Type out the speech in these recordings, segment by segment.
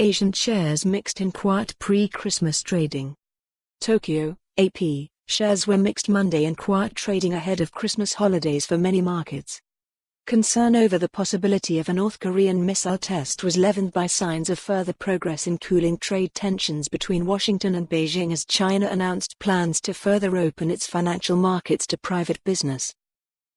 Asian shares mixed in quiet pre-Christmas trading. Tokyo, AP, shares were mixed Monday in quiet trading ahead of Christmas holidays for many markets. Concern over the possibility of a North Korean missile test was leavened by signs of further progress in cooling trade tensions between Washington and Beijing as China announced plans to further open its financial markets to private business.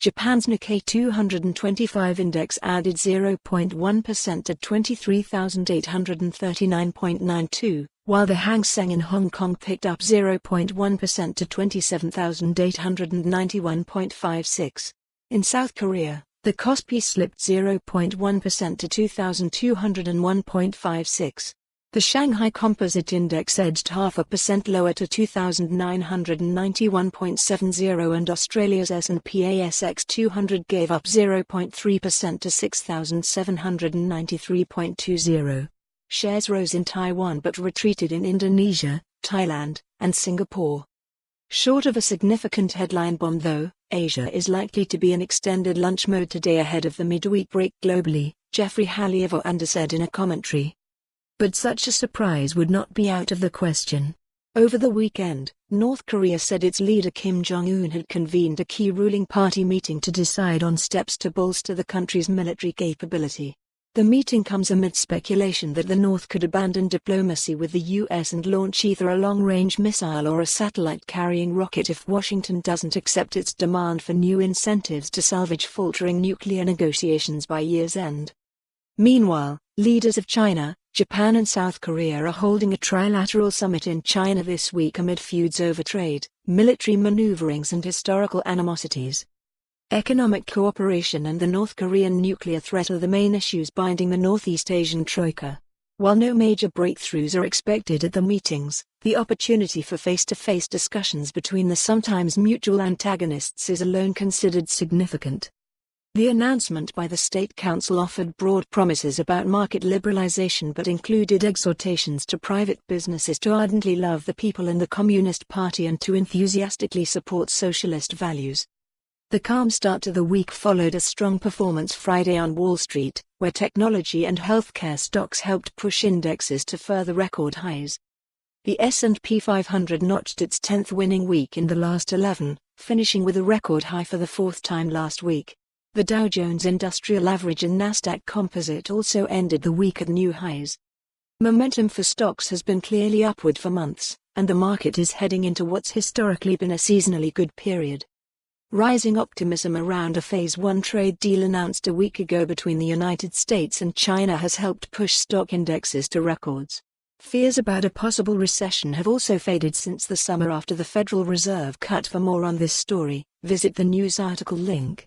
Japan's Nikkei 225 index added 0.1% to 23,839.92, while the Hang Seng in Hong Kong picked up 0.1% to 27,891.56. In South Korea, the Kospi slipped 0.1% to 2,201.56. The Shanghai Composite index edged 0.5% lower to 2,991.70 and Australia's S&P ASX 200 gave up 0.3% to 6,793.20. Shares rose in Taiwan but retreated in Indonesia, Thailand, and Singapore. Short of a significant headline bomb though, Asia is likely to be in extended lunch mode today ahead of the midweek break globally, Halley of Oanda said in a commentary. But such a surprise would not be out of the question. Over the weekend, North Korea said its leader Kim Jong-un had convened a key ruling party meeting to decide on steps to bolster the country's military capability. The meeting comes amid speculation that the North could abandon diplomacy with the US and launch either a long-range missile or a satellite-carrying rocket if Washington doesn't accept its demand for new incentives to salvage faltering nuclear negotiations by year's end. Meanwhile, leaders of China, Japan and South Korea are holding a trilateral summit in China this week amid feuds over trade, military maneuverings and historical animosities. Economic cooperation and the North Korean nuclear threat are the main issues binding the Northeast Asian troika. While no major breakthroughs are expected at the meetings, the opportunity for face-to-face discussions between the sometimes mutual antagonists is alone considered significant. The announcement by the State Council offered broad promises about market liberalization but included exhortations to private businesses to ardently love the people and the Communist Party and to enthusiastically support socialist values. The calm start to the week followed a strong performance Friday on Wall Street, where technology and healthcare stocks helped push indexes to further record highs. The S&P 500 notched its 10th winning week in the last 11, finishing with a record high for the fourth time last week. The Dow Jones Industrial Average and Nasdaq Composite also ended the week at new highs. Momentum for stocks has been clearly upward for months, and the market is heading into what's historically been a seasonally good period. Rising optimism around a Phase 1 trade deal announced a week ago between the United States and China has helped push stock indexes to records. Fears about a possible recession have also faded since the summer after the Federal Reserve cut. For more on this story, visit the news article link.